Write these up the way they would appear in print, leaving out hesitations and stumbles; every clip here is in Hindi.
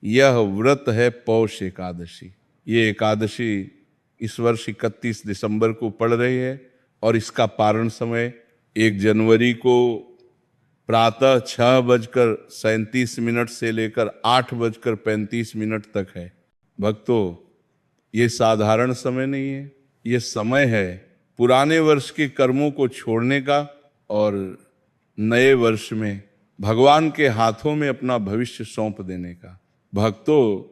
यह व्रत है पौष एकादशी। ये एकादशी इस वर्ष 31 दिसंबर को पड़ रही है और इसका पारण समय 1 जनवरी को प्रातः 6:37 से लेकर 8:35 तक है। भक्तों, ये साधारण समय नहीं है, ये समय है पुराने वर्ष के कर्मों को छोड़ने का और नए वर्ष में भगवान के हाथों में अपना भविष्य सौंप देने का। भक्तों,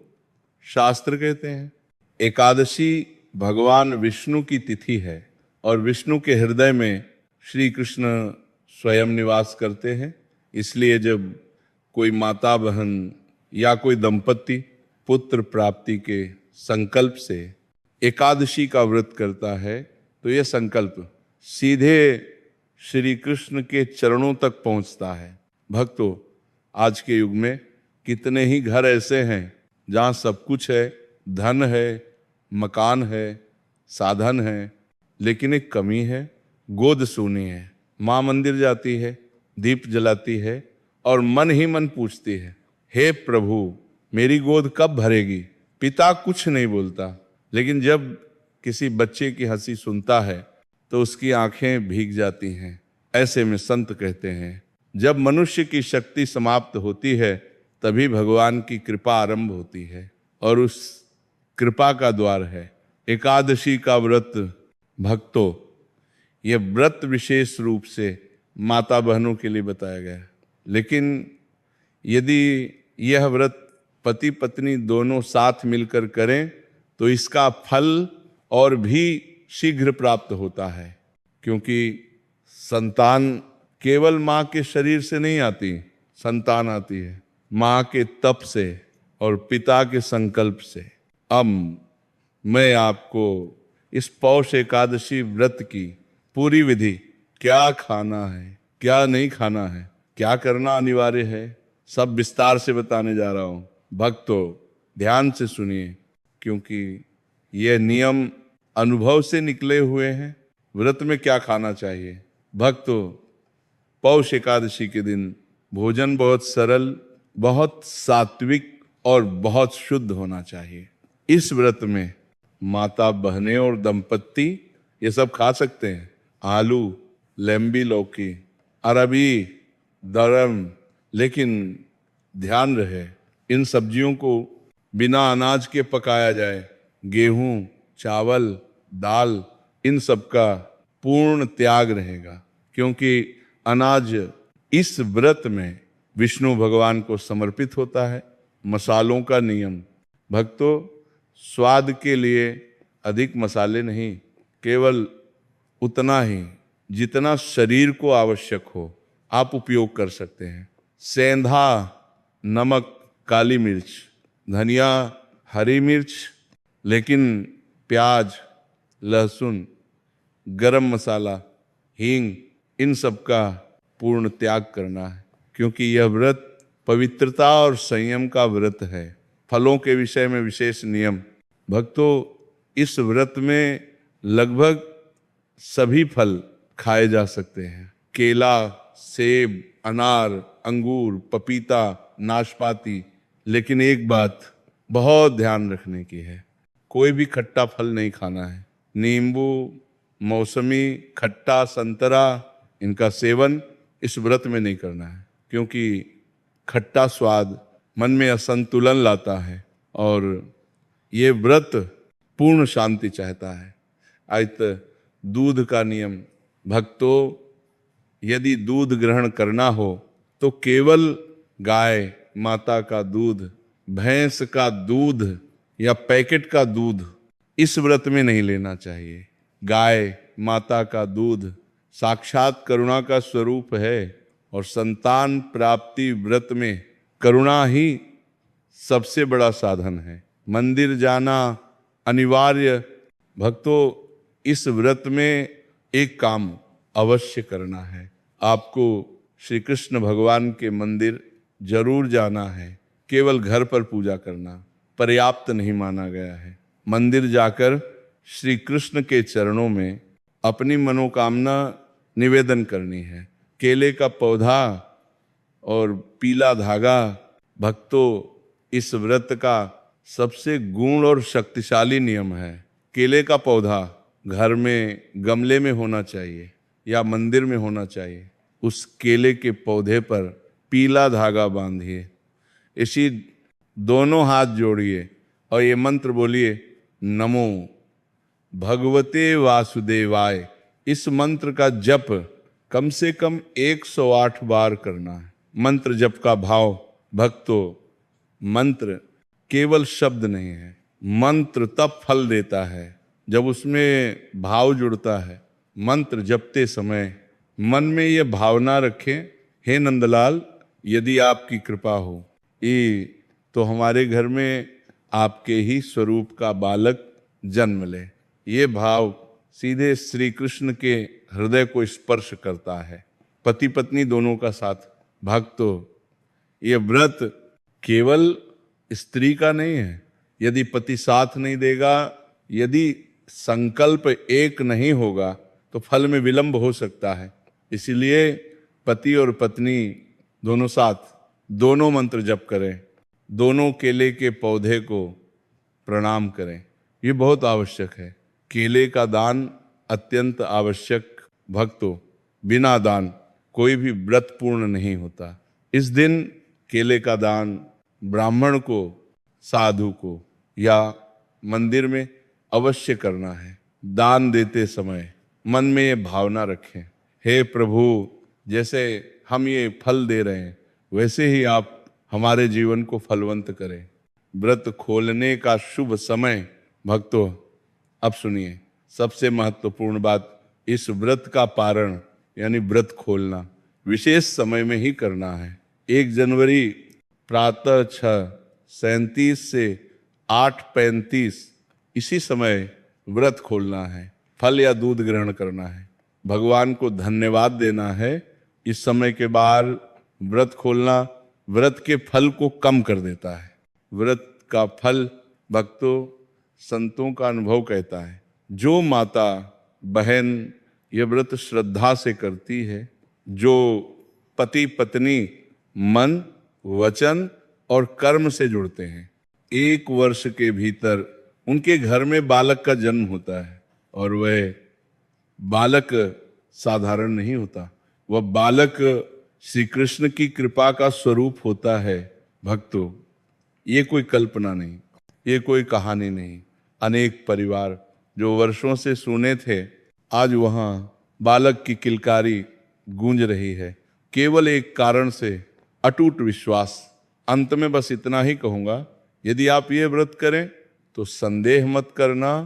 शास्त्र कहते हैं एकादशी भगवान विष्णु की तिथि है और विष्णु के हृदय में श्री कृष्ण स्वयं निवास करते हैं। इसलिए जब कोई माता बहन या कोई दंपत्ति पुत्र प्राप्ति के संकल्प से एकादशी का व्रत करता है तो यह संकल्प सीधे श्री कृष्ण के चरणों तक पहुंचता है। भक्तों, आज के युग में कितने ही घर ऐसे हैं जहां सब कुछ है, धन है, मकान है, साधन है, लेकिन एक कमी है, गोद सूनी है। माँ मंदिर जाती है, दीप जलाती है और मन ही मन पूछती है, हे प्रभु मेरी गोद कब भरेगी। पिता कुछ नहीं बोलता, लेकिन जब किसी बच्चे की हंसी सुनता है तो उसकी आंखें भीग जाती हैं। ऐसे में संत कहते हैं जब मनुष्य की शक्ति समाप्त होती है तभी भगवान की कृपा आरंभ होती है और उस कृपा का द्वार है एकादशी का व्रत। भक्तों, यह व्रत विशेष रूप से माता बहनों के लिए बताया गया है, लेकिन यदि यह व्रत पति पत्नी दोनों साथ मिलकर करें तो इसका फल और भी शीघ्र प्राप्त होता है, क्योंकि संतान केवल माँ के शरीर से नहीं आती, संतान आती है माँ के तप से और पिता के संकल्प से। अब मैं आपको इस पौष एकादशी व्रत की पूरी विधि, क्या खाना है, क्या नहीं खाना है, क्या करना अनिवार्य है, सब विस्तार से बताने जा रहा हूं। भक्तों, ध्यान से सुनिए, क्योंकि यह नियम अनुभव से निकले हुए हैं। व्रत में क्या खाना चाहिए? भक्तों, पौष एकादशी के दिन भोजन बहुत सरल, बहुत सात्विक और बहुत शुद्ध होना चाहिए। इस व्रत में माता बहनें और दंपत्ति ये सब खा सकते हैं। आलू, लंबी लौकी, अरबी, दरम, लेकिन ध्यान रहे इन सब्जियों को बिना अनाज के पकाया जाए। गेहूं, चावल, दाल, इन सब का पूर्ण त्याग रहेगा, क्योंकि अनाज इस व्रत में विष्णु भगवान को समर्पित होता है। मसालों का नियम, भक्तों, स्वाद के लिए अधिक मसाले नहीं, केवल उतना ही जितना शरीर को आवश्यक हो आप उपयोग कर सकते हैं। सेंधा, नमक, काली मिर्च, धनिया, हरी मिर्च, लेकिन प्याज, लहसुन, गरम मसाला, हींग, इन सब का पूर्ण त्याग करना है, क्योंकि यह व्रत पवित्रता और संयम का व्रत है। फलों के विषय में विशेष नियम। भक्तों, इस व्रत में लगभग सभी फल खाए जा सकते हैं। केला, सेब, अनार, अंगूर, पपीता, नाशपाती, लेकिन एक बात बहुत ध्यान रखने की है, कोई भी खट्टा फल नहीं खाना है। नींबू, मौसमी, खट्टा, संतरा, इनका सेवन इस व्रत में नहीं करना है, क्योंकि खट्टा स्वाद मन में असंतुलन लाता है और ये व्रत पूर्ण शांति चाहता है। आयत दूध का नियम। भक्तों, यदि दूध ग्रहण करना हो तो केवल गाय माता का दूध, भैंस का दूध या पैकेट का दूध इस व्रत में नहीं लेना चाहिए। गाय माता का दूध साक्षात करुणा का स्वरूप है और संतान प्राप्ति व्रत में करुणा ही सबसे बड़ा साधन है। मंदिर जाना अनिवार्य। भक्तों, इस व्रत में एक काम अवश्य करना है, आपको श्री कृष्ण भगवान के मंदिर जरूर जाना है। केवल घर पर पूजा करना पर्याप्त नहीं माना गया है। मंदिर जाकर श्री कृष्ण के चरणों में अपनी मनोकामना निवेदन करनी है। केले का पौधा और पीला धागा, भक्तों, इस व्रत का सबसे गुण और शक्तिशाली नियम है। केले का पौधा घर में गमले में होना चाहिए या मंदिर में होना चाहिए। उस केले के पौधे पर पीला धागा बांधिए, इसी दोनों हाथ जोड़िए और ये मंत्र बोलिए, नमो भगवते वासुदेवाय। इस मंत्र का जप कम से कम 108 बार करना है। मंत्र जप का भाव भक्तों, मंत्र केवल शब्द नहीं है, मंत्र तब फल देता है जब उसमें भाव जुड़ता है। मंत्र जपते समय मन में यह भावना रखें, हे नंदलाल, यदि आपकी कृपा हो ये तो हमारे घर में आपके ही स्वरूप का बालक जन्म ले। ये भाव सीधे श्री कृष्ण के हृदय को स्पर्श करता है। पति पत्नी दोनों का साथ। भक्तों, ये व्रत केवल स्त्री का नहीं है। यदि पति साथ नहीं देगा, यदि संकल्प एक नहीं होगा तो फल में विलंब हो सकता है। इसीलिए पति और पत्नी दोनों साथ, दोनों मंत्र जप करें, दोनों केले के पौधे को प्रणाम करें। ये बहुत आवश्यक है। केले का दान अत्यंत आवश्यक। भक्तों, बिना दान कोई भी व्रत पूर्ण नहीं होता। इस दिन केले का दान ब्राह्मण को, साधु को या मंदिर में अवश्य करना है। दान देते समय मन में ये भावना रखें, हे प्रभु, जैसे हम ये फल दे रहे हैं वैसे ही आप हमारे जीवन को फलवंत करें। व्रत खोलने का शुभ समय भक्तों, अब सुनिए, सबसे महत्वपूर्ण बात, इस व्रत का पारण यानी व्रत खोलना विशेष समय में ही करना है। 1 जनवरी प्रातः 6:37 से 8:35 इसी समय व्रत खोलना है। फल या दूध ग्रहण करना है, भगवान को धन्यवाद देना है। इस समय के बाद व्रत खोलना व्रत के फल को कम कर देता है। व्रत का फल भक्तों, संतों का अनुभव कहता है, जो माता बहन ये व्रत श्रद्धा से करती है, जो पति पत्नी मन वचन और कर्म से जुड़ते हैं, 1 वर्ष के भीतर उनके घर में बालक का जन्म होता है। और वह बालक साधारण नहीं होता, वह बालक श्री कृष्ण की कृपा का स्वरूप होता है। भक्तों, ये कोई कल्पना नहीं, ये कोई कहानी नहीं। अनेक परिवार जो वर्षों से सुने थे, आज वहाँ बालक की किलकारी गूंज रही है, केवल एक कारण से, अटूट विश्वास। अंत में बस इतना ही कहूँगा, यदि आप ये व्रत करें तो संदेह मत करना,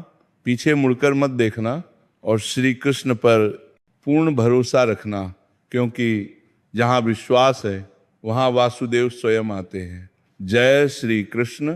पीछे मुड़कर मत देखना और श्री कृष्ण पर पूर्ण भरोसा रखना, क्योंकि जहाँ विश्वास है वहाँ वासुदेव स्वयं आते हैं। जय श्री कृष्ण।